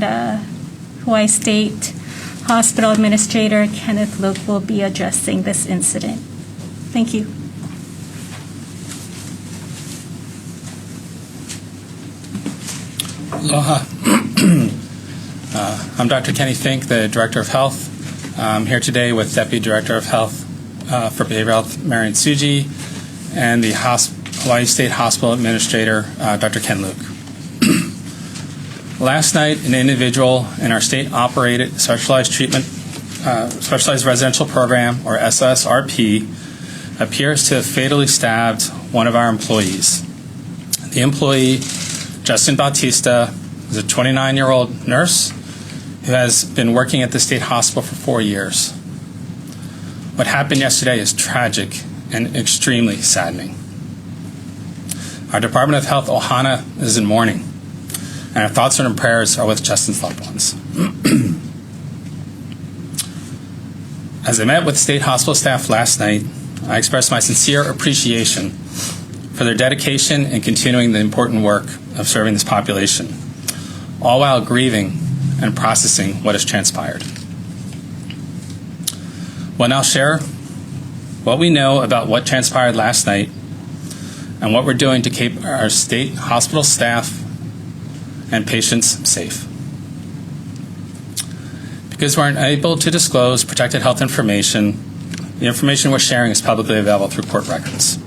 and Hawai'i State Hospital Administrator Kenneth Luke will be addressing this incident. Thank you. Aloha. I'm Dr. Kenny Fink, the Director of Health. I'm here today with Deputy Director of Health for Behavioral Health, Marion Tsuji, and the Hawai'i State Hospital Administrator, Dr. Ken Luke. Last night, an individual in our state-operated specialized residential program, or SSRP, appears to have fatally stabbed one of our employees. The employee, Justin Bautista, is a 29-year-old nurse who has been working at the state hospital for 4 years. What happened yesterday is tragic and extremely saddening. Our Department of Health Ohana is in mourning, and our thoughts and prayers are with Justin's loved ones. As I met with state hospital staff last night, I expressed my sincere appreciation for their dedication in continuing the important work of serving this population, all while grieving and processing what has transpired. We'll now share what we know about what transpired last night and what we're doing to keep our state hospital staff and patients safe. Because we're unable to disclose protected health information, the information we're sharing is publicly available through court records.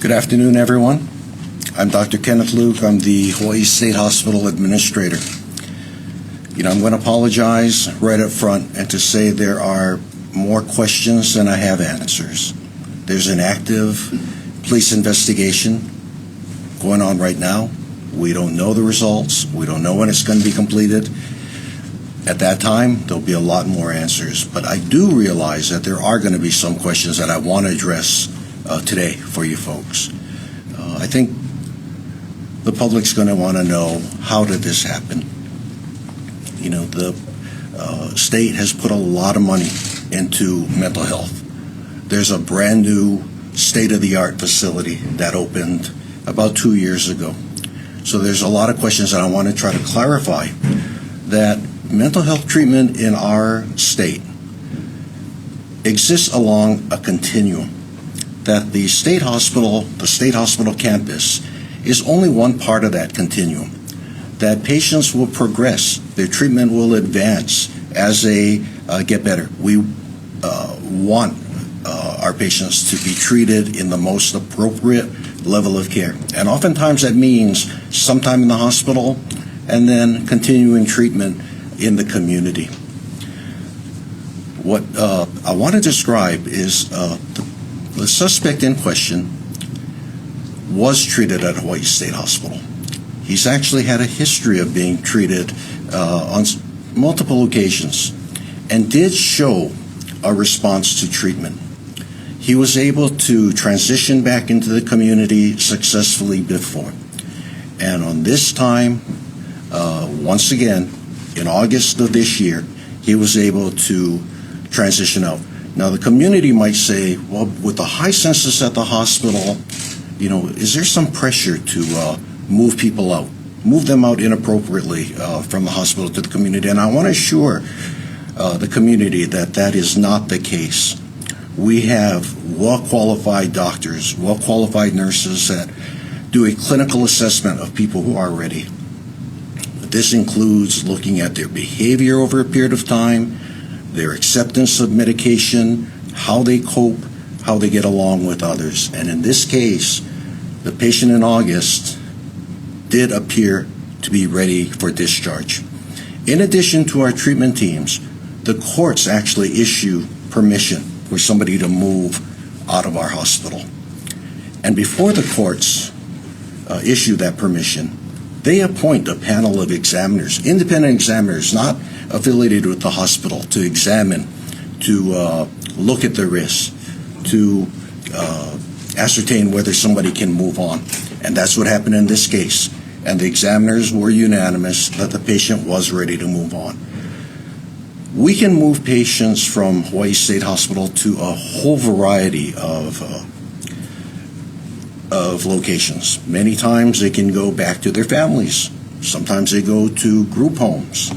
Good afternoon, everyone. I'm Dr. Kenneth Luke. I'm the Hawai'i State Hospital Administrator. I'm going to apologize right up front and to say there are more questions than I have answers. There's an active police investigation going on right now. We don't know the results. We don't know when it's going to be completed. At that time, there'll be a lot more answers. But I do realize that there are going to be some questions that I want to address today for you folks. I think the public's going to want to know, how did this happen? The state has put a lot of money into mental health. There's a brand new state-of-the-art facility that opened about 2 years ago. So there's a lot of questions that I want to try to clarify, that mental health treatment in our state exists along a continuum, that the state hospital campus is only one part of that continuum, that patients will progress, their treatment will advance as they get better. We want our patients to be treated in the most appropriate level of care. And oftentimes that means sometime in the hospital and then continuing treatment in the community. What I want to describe is the suspect in question was treated at Hawai'i State Hospital. He's actually had a history of being treated on multiple occasions and did show a response to treatment. He was able to transition back into the community successfully before. And on this time, once again, in August of this year, he was able to transition out. Now, the community might say, well, with the high census at the hospital, is there some pressure to move people out, move them out inappropriately from the hospital to the community? And I want to assure the community that that is not the case. We have well-qualified doctors, well-qualified nurses that do a clinical assessment of people who are ready. This includes looking at their behavior over a period of time, their acceptance of medication, how they cope, how they get along with others. And in this case, the patient in August did appear to be ready for discharge. In addition to our treatment teams, the courts actually issue permission for somebody to move out of our hospital. And before the courts issue that permission, they appoint a panel of examiners, independent examiners, not affiliated with the hospital, to examine, to look at the risks, to ascertain whether somebody can move on. And that's what happened in this case. And the examiners were unanimous that the patient was ready to move on. We can move patients from Hawai'i State Hospital to a whole variety of locations. Many times they can go back to their families. Sometimes they go to group homes.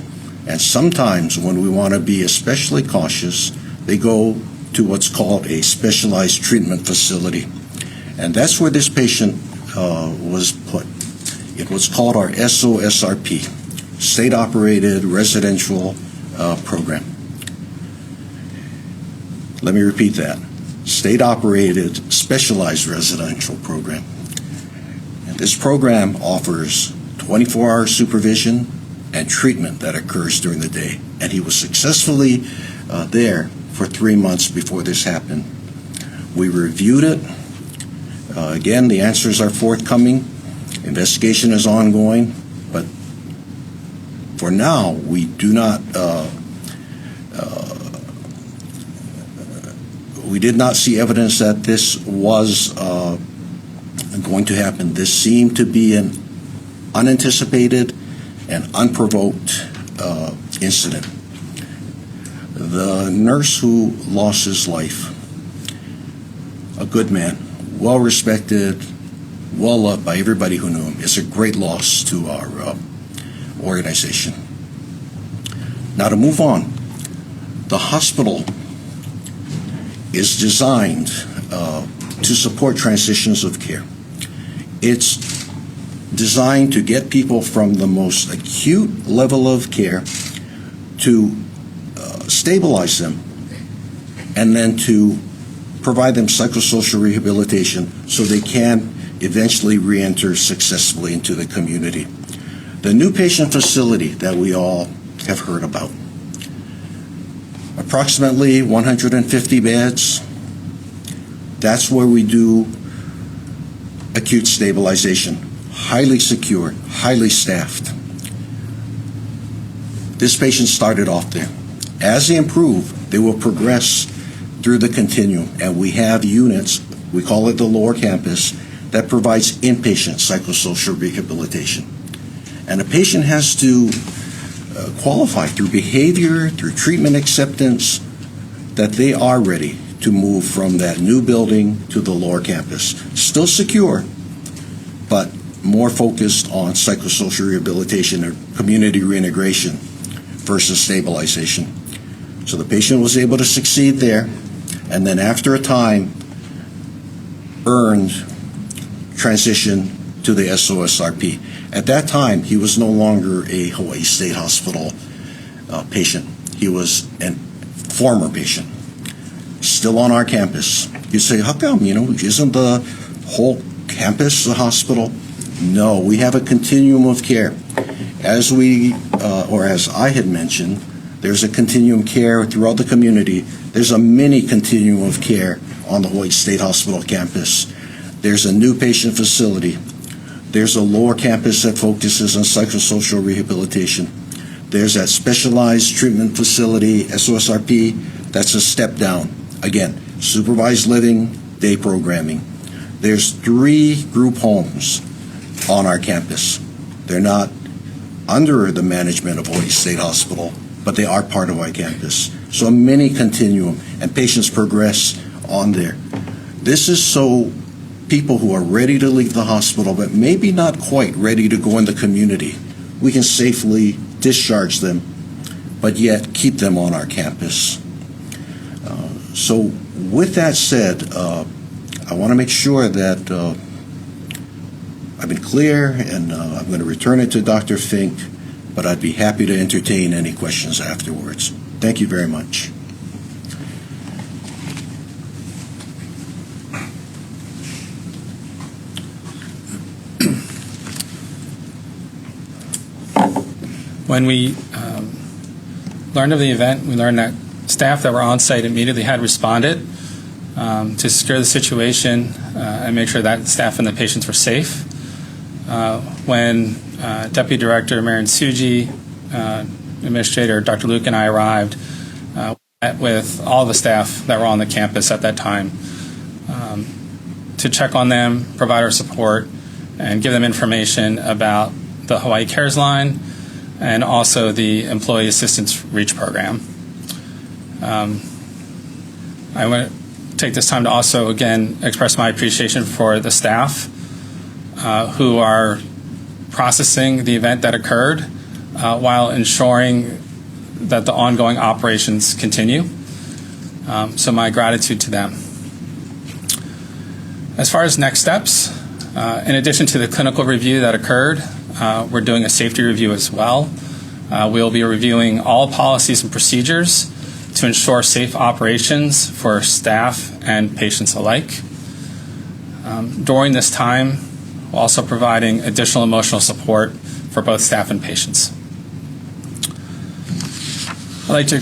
And sometimes, when we want to be especially cautious, they go to what's called a specialized treatment facility. And that's where this patient was put. It was called our SOSRP, State Operated Residential Program. Let me repeat that. State Operated Specialized Residential Program. And this program offers 24-hour supervision and treatment that occurs during the day. And he was successfully there for 3 months before this happened. We reviewed it. Again, the answers are forthcoming. Investigation is ongoing, but for now, we do not, we did not see evidence that this was going to happen. This seemed to be an unanticipated and unprovoked incident. The nurse who lost his life, a good man, well respected, well loved by everybody who knew him. It's a great loss to our organization. Now, to move on, the hospital is designed to support transitions of care. It's designed to get people from the most acute level of care to stabilize them, and then to provide them psychosocial rehabilitation so they can eventually re-enter successfully into the community. The new patient facility that we all have heard about, approximately 150 beds. That's where we do acute stabilization. Highly secure, highly staffed. This patient started off there. As they improve, they will progress through the continuum, and we have units, we call it the lower campus, that provides inpatient psychosocial rehabilitation. And a patient has to qualify through behavior, through treatment acceptance, that they are ready to move from that new building to the lower campus. Still secure, but more focused on psychosocial rehabilitation or community reintegration versus stabilization. So the patient was able to succeed there, and then after a time, earned transition to the SOSRP. At that time, he was no longer a Hawai'i State Hospital patient. He was a former patient, still on our campus. You say, how come? Isn't the whole campus the hospital? No, we have a continuum of care. As as I had mentioned, there's a continuum of care throughout the community. There's a mini continuum of care on the Hawai'i State Hospital campus. There's a new patient facility. There's a lower campus that focuses on psychosocial rehabilitation. There's that specialized treatment facility, SOSRP, that's a step down. Again, supervised living, day programming. There's 3 group homes on our campus. They're not under the management of Hawai'i State Hospital, but they are part of our campus. So a mini continuum, and patients progress on there. This is so people who are ready to leave the hospital, but maybe not quite ready to go in the community, we can safely discharge them, but yet keep them on our campus. So with that said, I want to make sure that I've been clear, and I'm going to return it to Dr. Fink, but I'd be happy to entertain any questions afterwards. Thank you very much. When we learned of the event, we learned that staff that were on site immediately had responded to secure the situation and make sure that staff and the patients were safe. When Deputy Director Marion Suji, Administrator Dr. Luke, and I arrived, we met with all the staff that were on the campus at that time to check on them, provide our support, and give them information about the Hawaii Cares Line and also the Employee Assistance Reach Program. I want to take this time to also, again, express my appreciation for the staff who are processing the event that occurred while ensuring that the ongoing operations continue. So my gratitude to them. As far as next steps, in addition to the clinical review that occurred, we're doing a safety review as well. We'll be reviewing all policies and procedures to ensure safe operations for staff and patients alike. During this time, we're also providing additional emotional support for both staff and patients. I'd like to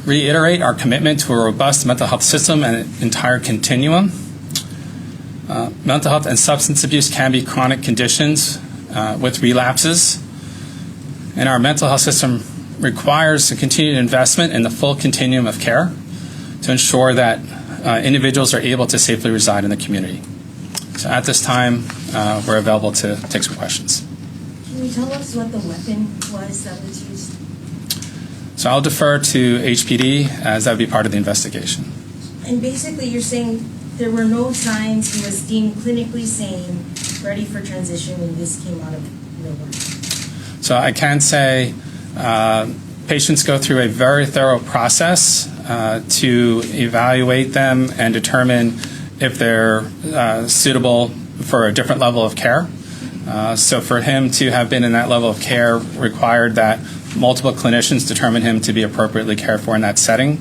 reiterate our commitment to a robust mental health system and an entire continuum. Mental health and substance abuse can be chronic conditions with relapses, and our mental health system requires a continued investment in the full continuum of care to ensure that individuals are able to safely reside in the community. So at this time, we're available to take some questions. Can you tell us what the weapon was that was used? So I'll defer to HPD as that would be part of the investigation. And basically you're saying there were no signs, he was deemed clinically sane, ready for transition, and this came out of nowhere. So I can say patients go through a very thorough process to evaluate them and determine if they're suitable for a different level of care. So for him to have been in that level of care required that multiple clinicians determine him to be appropriately cared for in that setting.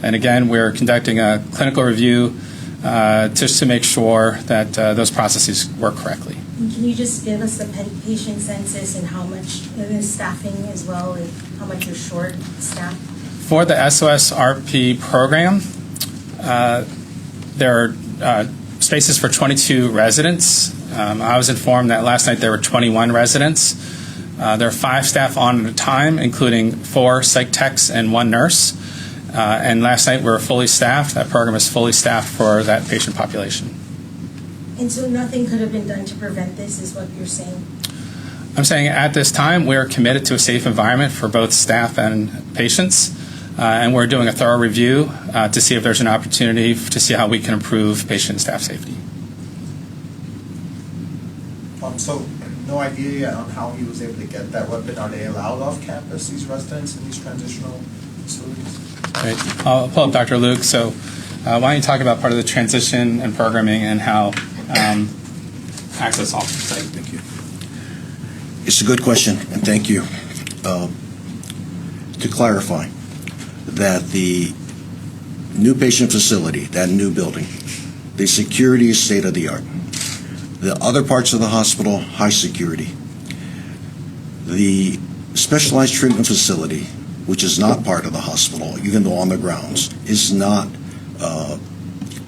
And again, we're conducting a clinical review just to make sure that those processes work correctly. And can you just give us the patient census and how much staffing as well, and how much you're short staff? For the SOSRP program, there are spaces for 22 residents. I was informed that last night there were 21 residents. There are 5 staff on at a time, including 4 psych techs and 1 nurse. And last night we were fully staffed. That program is fully staffed for that patient population. And so nothing could have been done to prevent this, is what you're saying? I'm saying at this time we're committed to a safe environment for both staff and patients. And we're doing a thorough review to see if there's an opportunity to see how we can improve patient and staff safety. So no idea yet on how he was able to get that weapon. Are they allowed off campus, these residents in these transitional facilities? Right. I'll pull up Dr. Luke. So why don't you talk about part of the transition and programming and how access off the site? Thank you. It's a good question, and thank you. To clarify, that the new patient facility, that new building, the security is state-of-the-art. The other parts of the hospital, high security. The specialized treatment facility, which is not part of the hospital, even though on the grounds, is not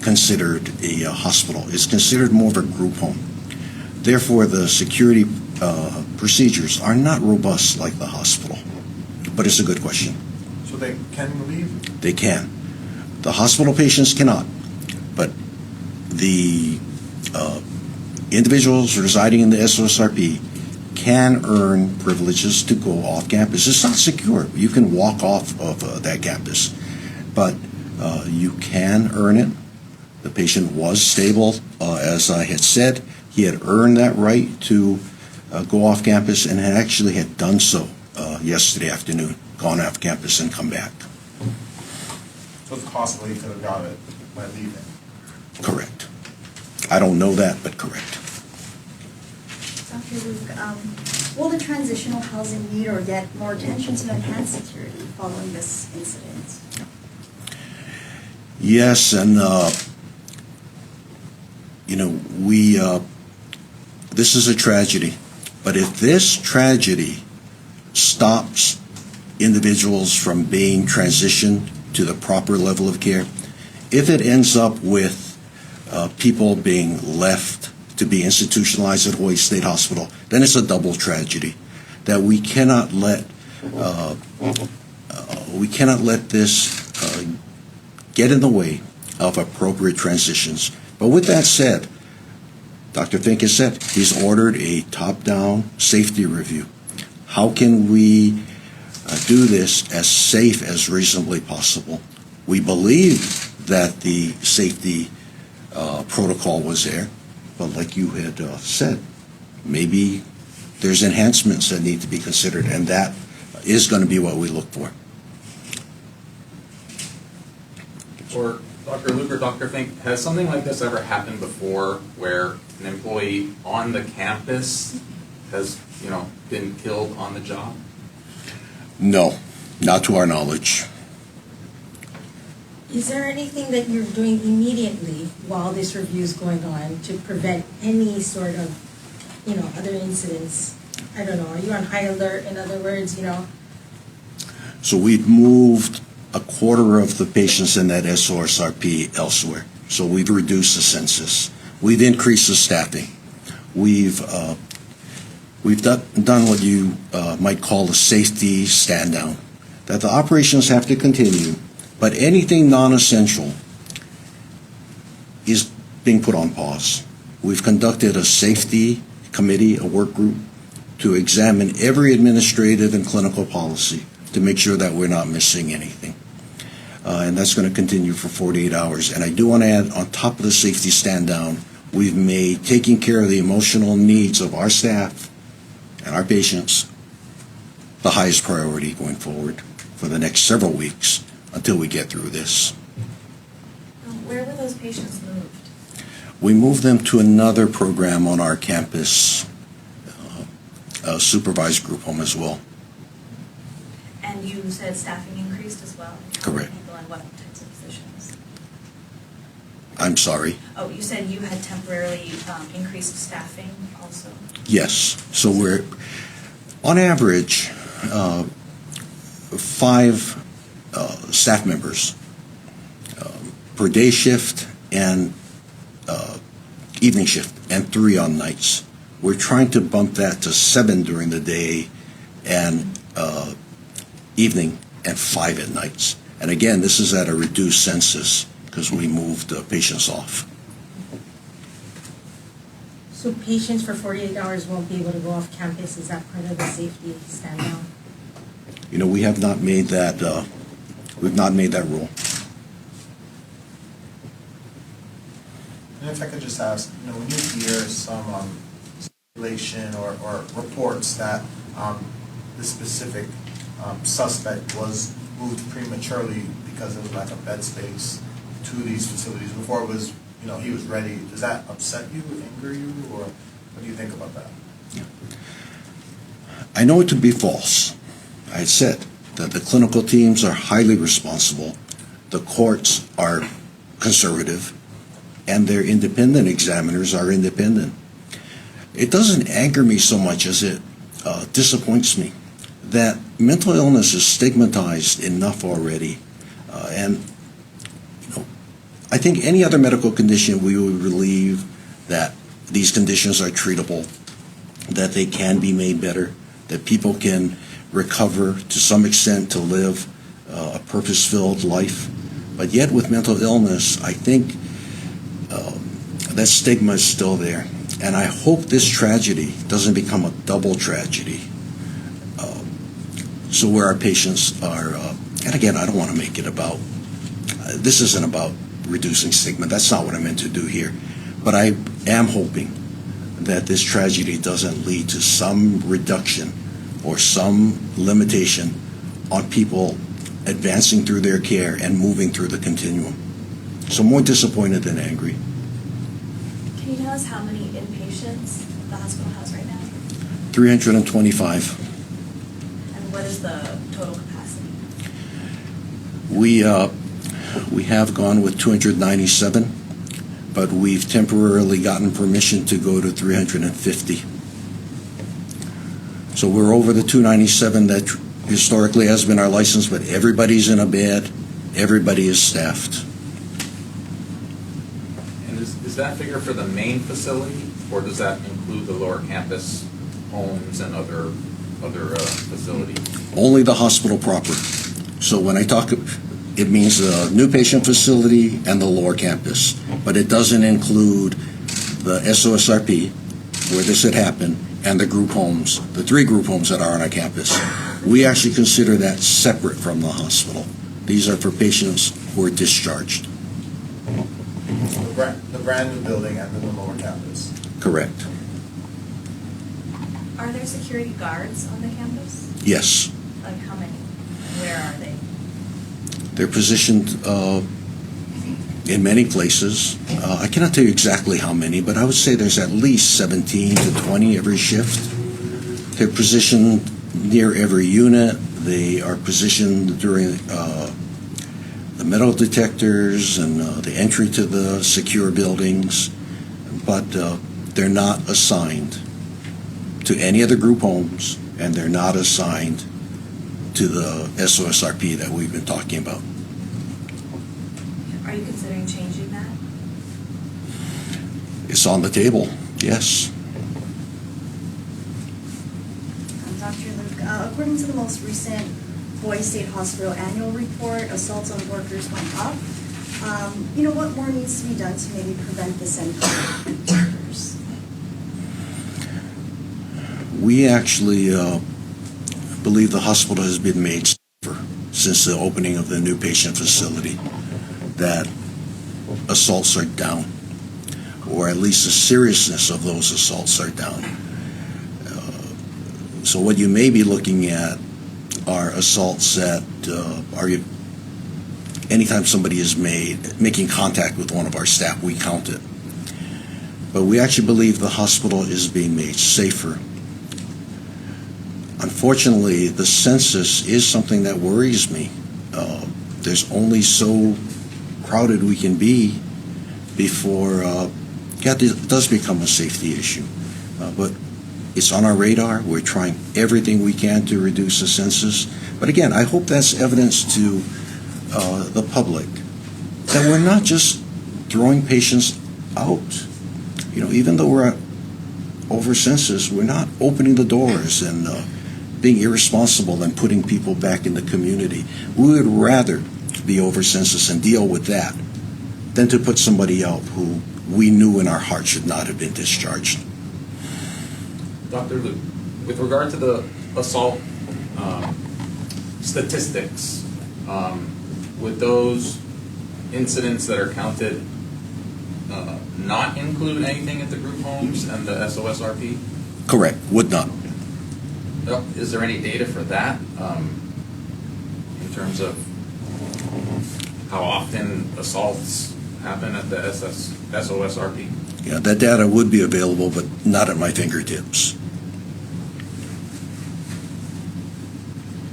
considered a hospital. It's considered more of a group home. Therefore, the security procedures are not robust like the hospital. But it's a good question. So they can leave? They can. The hospital patients cannot, but the individuals residing in the SOSRP can earn privileges to go off campus. It's not secure. You can walk off of that campus, but you can earn it. The patient was stable, as I had said. He had earned that right to go off campus and actually had done so yesterday afternoon, gone off campus and come back. So it's possible he could have got it by leaving? Correct. I don't know that, but correct. Dr. Luke, will the transitional housing need or get more attention to enhance security following this incident? Yes, and this is a tragedy. But if this tragedy stops individuals from being transitioned to the proper level of care, if it ends up with people being left to be institutionalized at Hawai'i State Hospital, then it's a double tragedy that we cannot let this get in the way of appropriate transitions. But with that said, Dr. Fink has said he's ordered a top-down safety review. How can we do this as safe as reasonably possible We believe that the safety protocol was there, but like you had said, maybe there's enhancements that need to be considered, and that is going to be what we look for. Or Dr. Luke or Dr. Fink, has something like this ever happened before where an employee on the campus has, been killed on the job? No, not to our knowledge. Is there anything that you're doing immediately while this review is going on to prevent any sort of, other incidents? I don't know, are you on high alert, in other words, So we've moved a quarter of the patients in that SOSRP elsewhere. So we've reduced the census. We've increased the staffing. We've done what you might call a safety stand down, that the operations have to continue, but anything non-essential is being put on pause. We've conducted a safety committee, a work group, to examine every administrative and clinical policy to make sure that we're not missing anything. And that's going to continue for 48 hours. And I do want to add, on top of the safety stand down, we've made taking care of the emotional needs of our staff and our patients the highest priority going forward for the next several weeks until we get through this. Where were those patients moved? We moved them to another program on our campus, a supervised group home as well. And you said staffing increased as well? Correct. People in what types of positions? I'm sorry. Oh, you said you had temporarily increased staffing also? Yes. So we're, on average, 5 staff members per day shift and evening shift, and 3 on nights. We're trying to bump that to 7 during the day and evening, and 5 at nights. And again, this is at a reduced census because we moved patients off. so patients for 48 hours won't be able to go off campus? Is that part of the safety stand down? We have not made that. We've not made that rule. And if I could just ask, when you hear some speculation or reports that the specific suspect was moved prematurely because of lack of bed space to these facilities before it was, he was ready, does that upset you, anger you, or what do you think about that? I know it to be false. I said that the clinical teams are highly responsible, the courts are conservative, and their independent examiners are independent. It doesn't anger me so much as it disappoints me that mental illness is stigmatized enough already. And I think any other medical condition we would believe that these conditions are treatable, that they can be made better, that people can recover to some extent to live a purpose-filled life. But yet with mental illness, I think that stigma is still there. And I hope this tragedy doesn't become a double tragedy. So where our patients are, and again, I don't want to make it about, this isn't about reducing stigma. That's not what I meant to do here. But I am hoping that this tragedy doesn't lead to some reduction or some limitation on people advancing through their care and moving through the continuum. So more disappointed than angry. Can you tell us how many inpatients the hospital has right now? 325. And what is the total capacity? We have gone with 297, but we've temporarily gotten permission to go to 350. So we're over the 297 that historically has been our license, but everybody's in a bed, everybody is staffed. And is that figure for the main facility, or does that include the lower campus homes and other facilities? Only the hospital proper. So when I talk, it means the new patient facility and the lower campus, but it doesn't include the SOSRP, where this had happened, and the group homes, the 3 group homes that are on our campus. We actually consider that separate from the hospital. These are for patients who are discharged. The brand new building and the lower campus. Correct. Are there security guards on the campus? Yes. Like how many? Where are they? They're positioned in many places. I cannot tell you exactly how many, but I would say there's at least 17 to 20 every shift. They're positioned near every unit. They are positioned during the metal detectors and the entry to the secure buildings, but they're not assigned to any of the group homes, and they're not assigned to the SOSRP that we've been talking about. Are you considering changing that? It's on the table, yes. Dr. Luke, according to the most recent Hawai'i State Hospital annual report, assaults on workers went up. What more needs to be done to maybe prevent this and workers? We actually believe the hospital has been made safer since the opening of the new patient facility, that assaults are down, or at least the seriousness of those assaults are down. So what you may be looking at are assaults that are anytime somebody is making contact with one of our staff, we count it. But we actually believe the hospital is being made safer. Unfortunately, the census is something that worries me. There's only so crowded we can be before it does become a safety issue. But it's on our radar. We're trying everything we can to reduce the census. But again, I hope that's evidence to the public that we're not just throwing patients out. Even though we're over census, we're not opening the doors and being irresponsible and putting people back in the community. We would rather be over census and deal with that than to put somebody out who we knew in our heart should not have been discharged. Dr. Luke, with regard to the assault statistics, would those incidents that are counted not include anything at the group homes and the SOSRP? Correct, would not. Is there any data for that in terms of how often assaults happen at the SOSRP? Yeah, that data would be available, but not at my fingertips.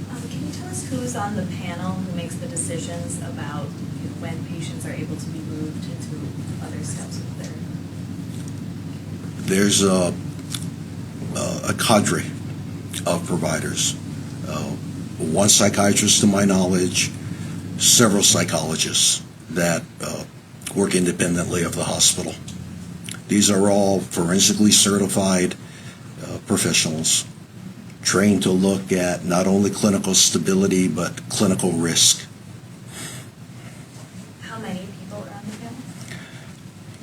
Can you tell us who's on the panel who makes the decisions about when patients are able to be moved into other steps of their? There's a cadre of providers. One psychiatrist, to my knowledge, several psychologists that work independently of the hospital. These are all forensically certified professionals trained to look at not only clinical stability but clinical risk. How many people are on the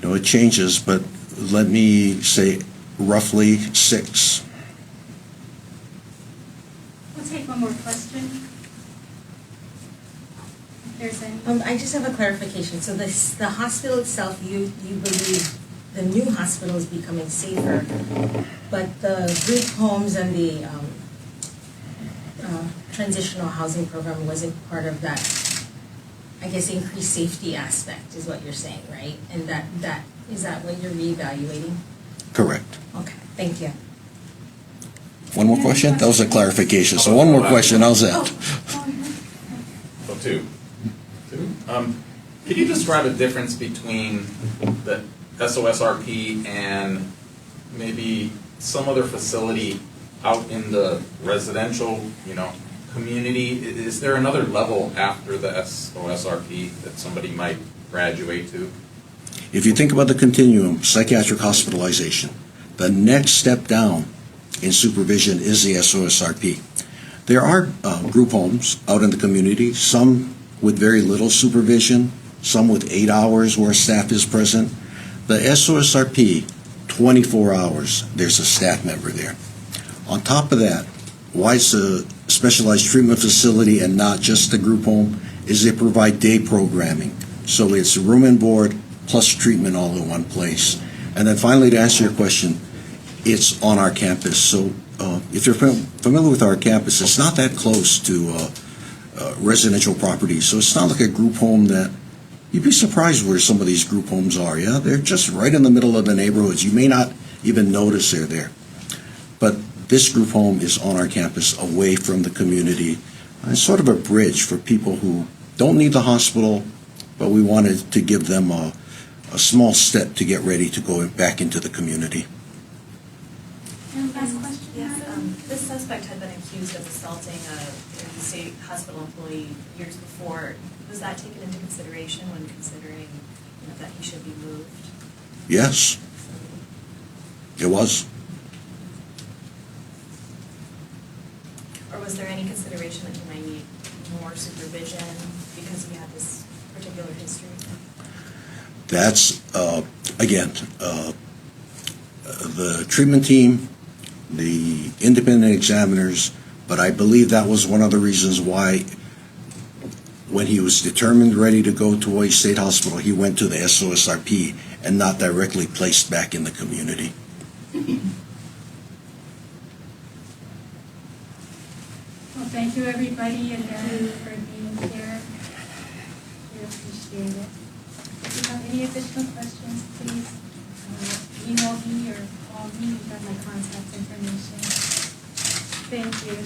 panel? It changes, but let me say roughly 6. We'll take one more question. If there's any. I just have a clarification. So the hospital itself, you believe the new hospital is becoming safer, but the group homes and the transitional housing program wasn't part of that, I guess, increased safety aspect is what you're saying, right? And that is that what you're reevaluating? Correct. Okay, thank you. One more question? That was a clarification. So one more question, how's that? So two. Could you describe a difference between the SOSRP and maybe some other facility out in the residential, community? Is there another level after the SOSRP that somebody might graduate to? If you think about the continuum, psychiatric hospitalization, the next step down in supervision is the SOSRP. There are group homes out in the community, some with very little supervision, some with 8 hours where staff is present. The SOSRP, 24 hours, there's a staff member there. On top of that, why it's a specialized treatment facility and not just the group home is they provide day programming. So it's room and board plus treatment all in one place. And then finally, to answer your question, it's on our campus. So if you're familiar with our campus, it's not that close to residential properties. So it's not like a group home that you'd be surprised where some of these group homes are. Yeah, they're just right in the middle of the neighborhoods. You may not even notice they're there. But this group home is on our campus, away from the community. It's sort of a bridge for people who don't need the hospital, but we wanted to give them a small step to get ready to go back into the community. Last question. Yes, this suspect had been accused of assaulting a state hospital employee years before. Was that taken into consideration when considering that he should be moved? Yes, it was. Or was there any consideration that he might need more supervision because he had this particular history? That's, again, the treatment team, the independent examiners, but I believe that was one of the reasons why when he was determined ready to go to Hawai'i State Hospital, he went to the SOSRP and not directly placed back in the community. Well, thank you, everybody, again, for being here. We appreciate it. If you have any additional questions, please email me or call me. You've got my contact information. Thank you.